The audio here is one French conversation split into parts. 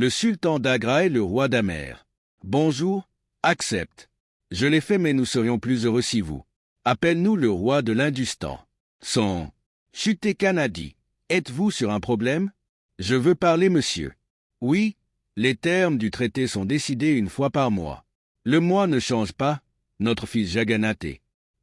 Le sultan d'Agra est le roi d'Amer. Bonjour, accepte. Je l'ai fait mais nous serions plus heureux si vous. Appelle-nous le roi de l'Industan. Son Chuté Khan a dit. Êtes-vous sur un problème? Je veux parler, monsieur. Oui, les termes du traité sont décidés une fois par mois. Le mois ne change pas, notre fils Jagannath.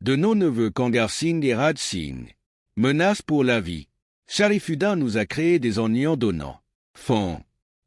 De nos neveux Kangar Singh et Raj Singh. Menace pour la vie. Sharifuddin nous a créé des ennuis en donnant. Fond.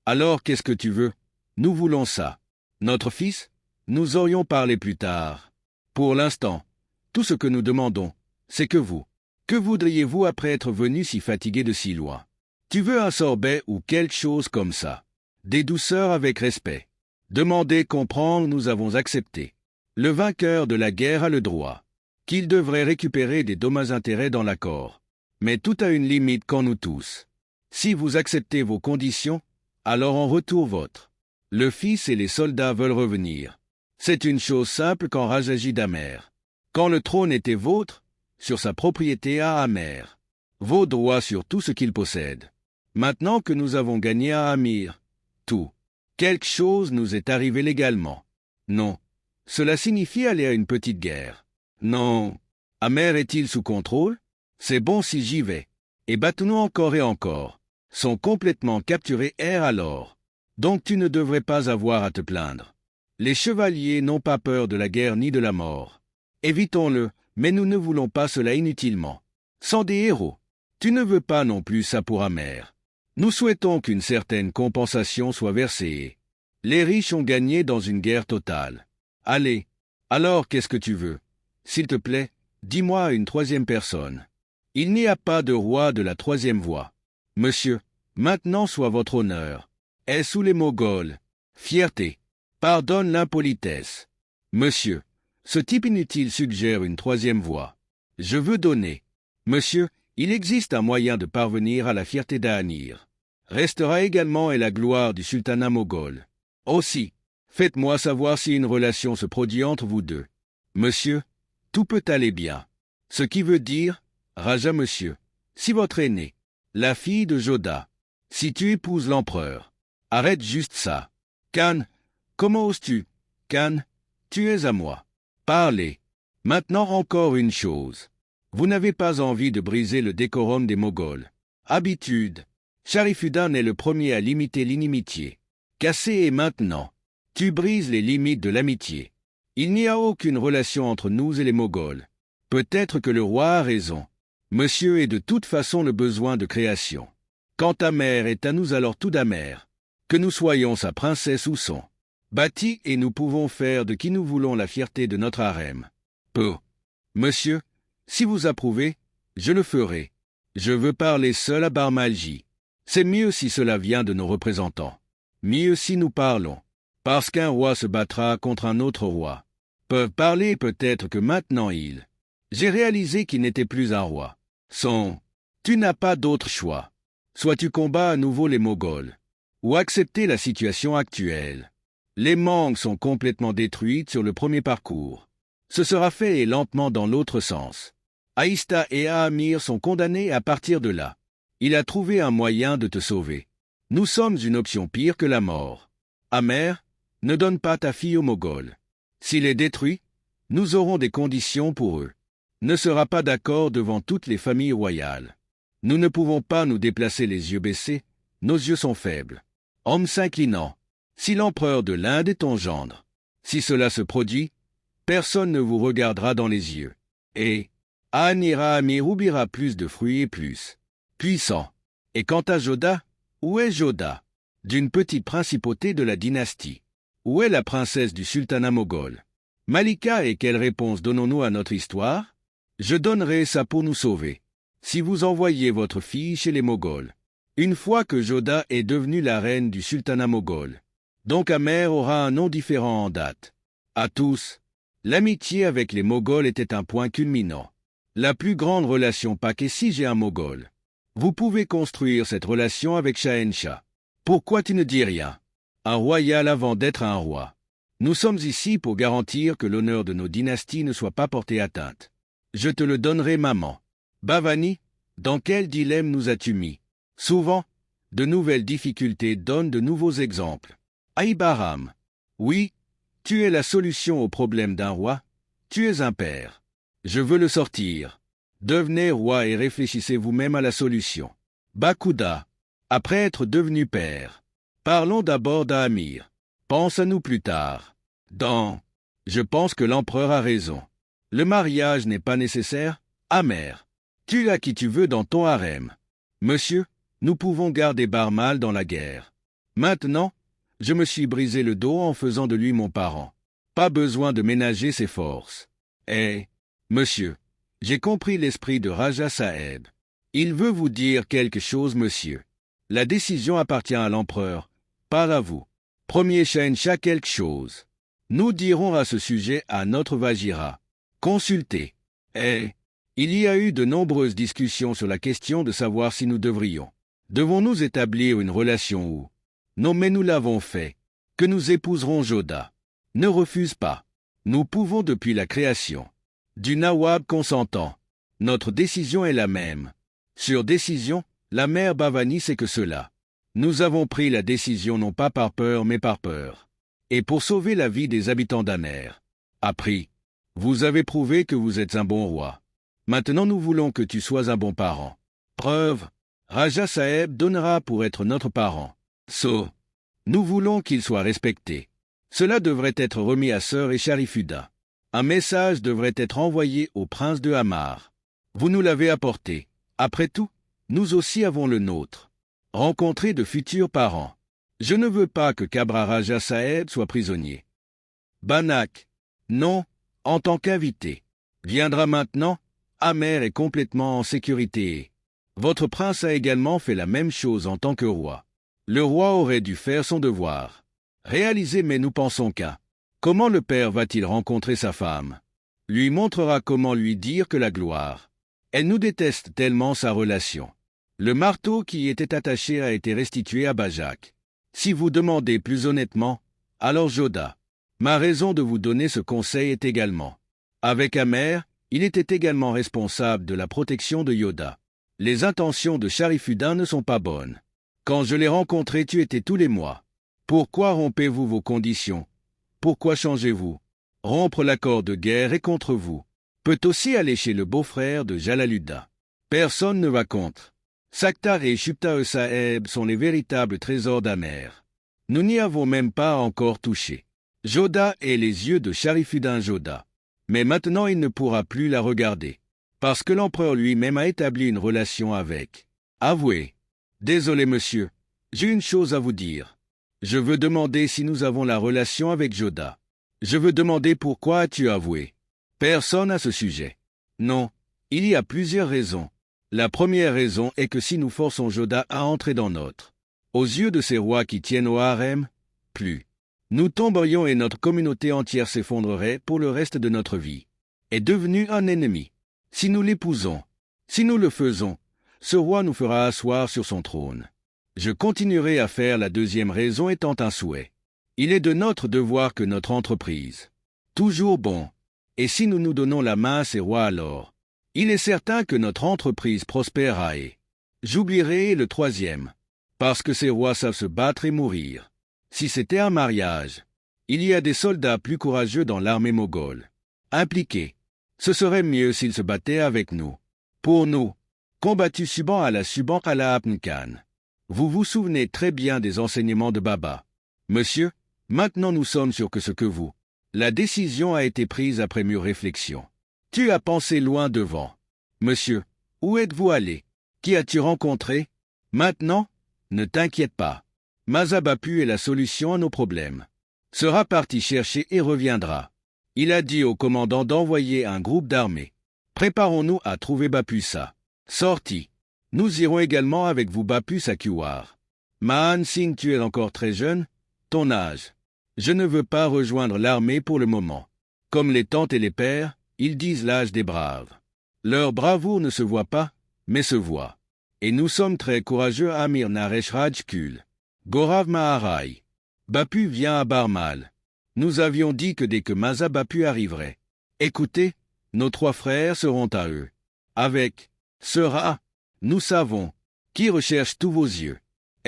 Alors qu'est-ce que tu veux? Nous voulons ça. Notre fils? Nous aurions parlé plus tard. Pour l'instant, tout ce que nous demandons, c'est que vous. Que voudriez-vous après être venu si fatigué de si loin? Tu veux un sorbet ou quelque chose comme ça? Des douceurs avec respect. Demander, comprendre, nous avons accepté. Le vainqueur de la guerre a le droit. Qu'il devrait récupérer des dommages-intérêts dans l'accord. Mais tout a une limite quand nous tous. Si vous acceptez vos conditions, alors en retour votre. Le fils et les soldats veulent revenir. C'est une chose simple quand Raj agit d'Amer. Quand le trône était vôtre, sur sa propriété à Amer. Vos droits sur tout ce qu'il possède. Maintenant que nous avons gagné à Amir, tout. Quelque chose nous est arrivé légalement. Non. Cela signifie aller à une petite guerre. Non. Amer est-il sous contrôle? C'est bon si j'y vais. Et Bâtonneaux encore et encore. Sont complètement capturés alors. Donc tu ne devrais pas avoir à te plaindre. Les chevaliers n'ont pas peur de la guerre ni de la mort. Évitons-le, mais nous ne voulons pas cela inutilement. Sans des héros. Tu ne veux pas non plus ça pour Amer. Nous souhaitons qu'une certaine compensation soit versée. Les riches ont gagné dans une guerre totale. Allez. Alors qu'est-ce que tu veux? S'il te plaît, dis-moi à une troisième personne. Il n'y a pas de roi de la troisième voie. Monsieur, maintenant soit votre honneur. Est sous les Moghols. Fierté. Pardonne l'impolitesse. Monsieur, ce type inutile suggère une troisième voie. Je veux donner. Monsieur, il existe un moyen de parvenir à la fierté d'Ahanir. Restera également et la gloire du sultanat moghol. Aussi, faites-moi savoir si une relation se produit entre vous deux. Monsieur, tout peut aller bien. Ce qui veut dire, Raja monsieur, si votre aînée, la fille de Joda, si tu épouses l'empereur, arrête juste ça. Khan, comment oses-tu? Khan, tu es à moi. Parlez. Maintenant encore une chose. Vous n'avez pas envie de briser le décorum des Moghols. Habitude. Sharifuddin est le premier à limiter l'inimitié. Cassé et maintenant. Tu brises les limites de l'amitié. Il n'y a aucune relation entre nous et les Moghols. Peut-être que le roi a raison. Monsieur est de toute façon le besoin de création. Quant à mère est à nous alors tout d'Amer. Que nous soyons sa princesse ou son. Bâti et nous pouvons faire de qui nous voulons la fierté de notre harem. Peu. Monsieur, si vous approuvez, je le ferai. Je veux parler seul à Barmalji. C'est mieux si cela vient de nos représentants. Mieux si nous parlons. Parce qu'un roi se battra contre un autre roi. Peuvent parler peut-être que maintenant il. J'ai réalisé qu'il n'était plus un roi. Tu n'as pas d'autre choix. Soit tu combats à nouveau les Moghols, ou accepter la situation actuelle. Les mangues sont complètement détruites sur le premier parcours. Ce sera fait et lentement dans l'autre sens. Aïsta et Ahamir sont condamnés à partir de là. Il a trouvé un moyen de te sauver. Nous sommes une option pire que la mort. Amer, ne donne pas ta fille aux Moghols. S'il est détruit, nous aurons des conditions pour eux. Ne sera pas d'accord devant toutes les familles royales. Nous ne pouvons pas nous déplacer les yeux baissés, nos yeux sont faibles. Homme s'inclinant, si l'empereur de l'Inde est ton gendre, si cela se produit, personne ne vous regardera dans les yeux. Et Ahanir oubliera plus de fruits et plus puissant. Et quant à Joda, où est Joda? D'une petite principauté de la dynastie. Où est la princesse du sultanat moghol? Malika, et quelle réponse donnons-nous à notre histoire? Je donnerai ça pour nous sauver. Si vous envoyez votre fille chez les Moghols, une fois que Joda est devenue la reine du sultanat moghol, donc Amer aura un nom différent en date. À tous, l'amitié avec les Moghols était un point culminant. La plus grande relation Pakissi un Moghol. Vous pouvez construire cette relation avec Shahenshah. Pourquoi tu ne dis rien? Un royal avant d'être un roi. Nous sommes ici pour garantir que l'honneur de nos dynasties ne soit pas porté atteinte. Je te le donnerai, maman. Bhavani, dans quel dilemme nous as-tu mis? Souvent, De nouvelles difficultés donnent de nouveaux exemples. Abraham. Oui, tu es la solution au problème d'un roi. Tu es un père. Je veux le sortir. Devenez roi et réfléchissez vous-même à la solution. Bakuda. Après être devenu père. Parlons d'abord d'Amir. Pense à nous plus tard. Je pense que l'empereur a raison. Le mariage n'est pas nécessaire. Amer. Tu as qui tu veux dans ton harem. Monsieur, nous pouvons garder Barmal dans la guerre. Maintenant, je me suis brisé le dos en faisant de lui mon parent. Pas besoin de ménager ses forces. Monsieur, j'ai compris l'esprit de Raja Saheb. Il veut vous dire quelque chose, monsieur. La décision appartient à l'empereur, pas à vous. Premier Shahenshah quelque chose. Nous dirons à ce sujet à notre Vajira. Consultez. Il y a eu de nombreuses discussions sur la question de savoir si nous devons-nous établir une relation où? Non, mais nous l'avons fait. Que nous épouserons Joda. Ne refuse pas. Nous pouvons depuis la création. Du Nawab consentant. Notre décision est la même. Sur décision, la mère Bhavani sait que cela. Nous avons pris la décision non pas par peur mais par peur. Et pour sauver la vie des habitants d'Amer. Appris. Vous avez prouvé que vous êtes un bon roi. Maintenant nous voulons que tu sois un bon parent. Preuve. Raja Saheb donnera pour être notre parent. Nous voulons qu'il soit respecté. Cela devrait être remis à Sœur et Sharifuda. Un message devrait être envoyé au prince de Hamar. Vous nous l'avez apporté. Après tout, nous aussi avons le nôtre. Rencontrer de futurs parents. Je ne veux pas que Kabra Raja Saheb soit prisonnier. Banak. Non, en tant qu'invité. Viendra maintenant. Amer est complètement en sécurité. Votre prince a également fait la même chose en tant que roi. Le roi aurait dû faire son devoir. Réaliser, mais nous pensons qu'à. Comment le père va-t-il rencontrer sa femme? Lui montrera comment lui dire que la gloire. Elle nous déteste tellement sa relation. Le marteau qui y était attaché a été restitué à Bajak. Si vous demandez plus honnêtement, alors Joda. Ma raison de vous donner ce conseil est également. Avec Amer, il était également responsable de la protection de Yoda. Les intentions de Sharifuddin ne sont pas bonnes. Quand je l'ai rencontré, tu étais tous les mois. Pourquoi rompez-vous vos conditions? Pourquoi changez-vous? Rompre l'accord de guerre est contre vous. Peut aussi aller chez le beau-frère de Jalaluddin. Personne ne va contre. Sakhtar et Shubta Saheb sont les véritables trésors d'Amer. Nous n'y avons même pas encore touché. Joda est les yeux de Sharifuddin Joda. Mais maintenant il ne pourra plus la regarder. Parce que l'empereur lui-même a établi une relation avec. Avouez. Désolé monsieur, j'ai une chose à vous dire. Je veux demander si nous avons la relation avec Joda. Je veux demander pourquoi as-tu avoué. Personne à ce sujet. Non, il y a plusieurs raisons. La première raison est que si nous forçons Joda à entrer dans notre, aux yeux de ces rois qui tiennent au harem, plus. Nous tomberions et notre communauté entière s'effondrerait pour le reste de notre vie. Est devenu un ennemi. Si nous l'épousons, si nous le faisons, ce roi nous fera asseoir sur son trône. Je continuerai à faire la deuxième raison étant un souhait. Il est de notre devoir que notre entreprise. Toujours bon. Et si nous nous donnons la main à ces rois alors, il est certain que notre entreprise prospérera et j'oublierai le troisième. Parce que ces rois savent se battre et mourir. Si c'était un mariage, il y a des soldats plus courageux dans l'armée moghole. Impliqués. Ce serait mieux s'ils se battaient avec nous. Pour nous, combattus Suban à la Apn Khan. Vous vous souvenez très bien des enseignements de Baba. Monsieur, maintenant nous sommes sûrs que ce que vous. La décision a été prise après mûre réflexion. Tu as pensé loin devant. Monsieur, où êtes-vous allé? Qui as-tu rencontré? Maintenant, ne t'inquiète pas. Mazabapu est la solution à nos problèmes. Sera parti chercher et reviendra. Il a dit au commandant d'envoyer un groupe d'armée. Préparons-nous à trouver Bapusa. Sorti. Nous irons également avec vous Bapus à Kuwar. Mahan Singh, tu es encore très jeune. Ton âge. Je ne veux pas rejoindre l'armée pour le moment. Comme les tantes et les pères, ils disent l'âge des braves. Leur bravoure ne se voit pas, mais se voit. Et nous sommes très courageux à Amir Naresh Rajkul. Gaurav Maharaj. Bapu vient à Barmal. Nous avions dit que dès que Maza Bapu arriverait. Écoutez, nos 3 frères seront à eux. Avec sera, nous savons, qui recherche tous vos yeux.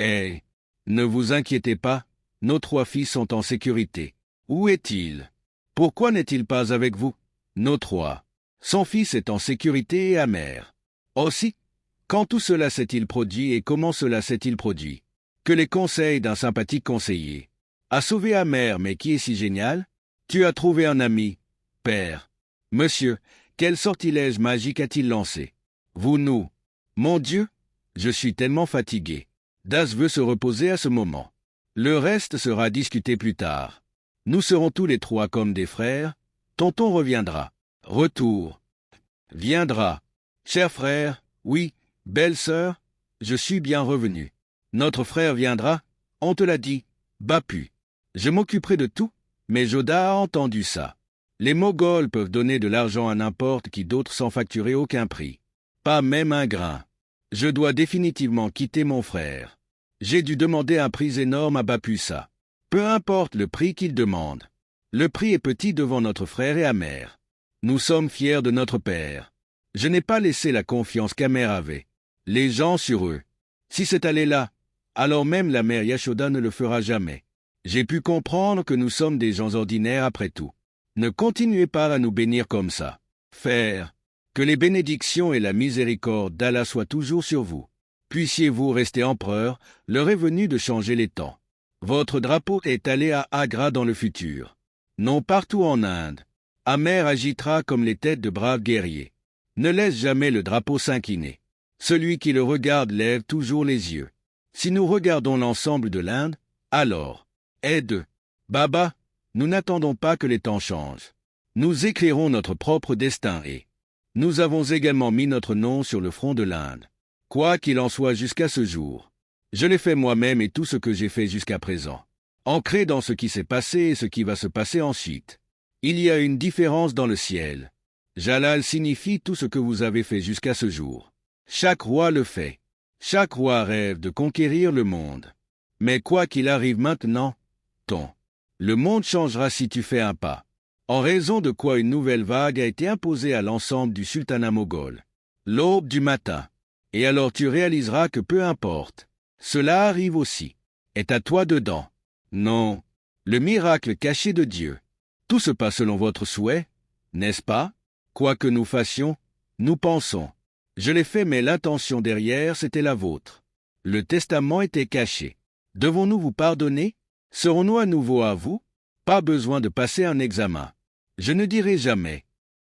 Eh, ne vous inquiétez pas, nos 3 fils sont en sécurité. Où est-il? Pourquoi n'est-il pas avec vous? Nos 3. Son fils est en sécurité et Amer. Aussi, quand tout cela s'est-il produit et comment cela s'est-il produit? Que les conseils d'un sympathique conseiller. A sauvé Amer, mais qui est si génial? Tu as trouvé un ami, père. Monsieur, quel sortilège magique a-t-il lancé? Vous nous. Mon Dieu, je suis tellement fatigué. Das veut se reposer à ce moment. Le reste sera discuté plus tard. Nous serons tous les 3 comme des frères. Tonton reviendra. Retour. Viendra. Cher frère, oui, belle sœur, je suis bien revenu. Notre frère viendra, on te l'a dit, Bapu. Je m'occuperai de tout, mais Joda a entendu ça. Les Moghols peuvent donner de l'argent à n'importe qui d'autre sans facturer aucun prix. Pas même un grain. Je dois définitivement quitter mon frère. J'ai dû demander un prix énorme à Bapussa. Peu importe le prix qu'il demande. Le prix est petit devant notre frère et Amer. Nous sommes fiers de notre père. Je n'ai pas laissé la confiance qu'Amer avait. Les gens sur eux. Si c'est allé là, alors même la mère Yashoda ne le fera jamais. J'ai pu comprendre que nous sommes des gens ordinaires après tout. Ne continuez pas à nous bénir comme ça. Faire. Que les bénédictions et la miséricorde d'Allah soient toujours sur vous. Puissiez-vous rester empereur, l'heure est venue de changer les temps. Votre drapeau est allé à Agra dans le futur. Non partout en Inde. Amer agitera comme les têtes de braves guerriers. Ne laisse jamais le drapeau s'incliner. Celui qui le regarde lève toujours les yeux. Si nous regardons l'ensemble de l'Inde, alors, aide. Baba, nous n'attendons pas que les temps changent. Nous écrirons notre propre destin et nous avons également mis notre nom sur le front de l'Inde. Quoi qu'il en soit jusqu'à ce jour. Je l'ai fait moi-même et tout ce que j'ai fait jusqu'à présent. Ancré dans ce qui s'est passé et ce qui va se passer ensuite. Il y a une différence dans le ciel. Jalal signifie tout ce que vous avez fait jusqu'à ce jour. Chaque roi le fait. Chaque roi rêve de conquérir le monde. Mais quoi qu'il arrive maintenant, le monde changera si tu fais un pas. En raison de quoi une nouvelle vague a été imposée à l'ensemble du sultanat moghol. L'aube du matin. Et alors tu réaliseras que peu importe. Cela arrive aussi. Est à toi dedans. Non. Le miracle caché de Dieu. Tout se passe selon votre souhait, n'est-ce pas? Quoi que nous fassions, nous pensons. Je l'ai fait mais l'intention derrière c'était la vôtre. Le testament était caché. Devons-nous vous pardonner? Serons-nous à nouveau à vous? Pas besoin de passer un examen. Je ne dirai jamais.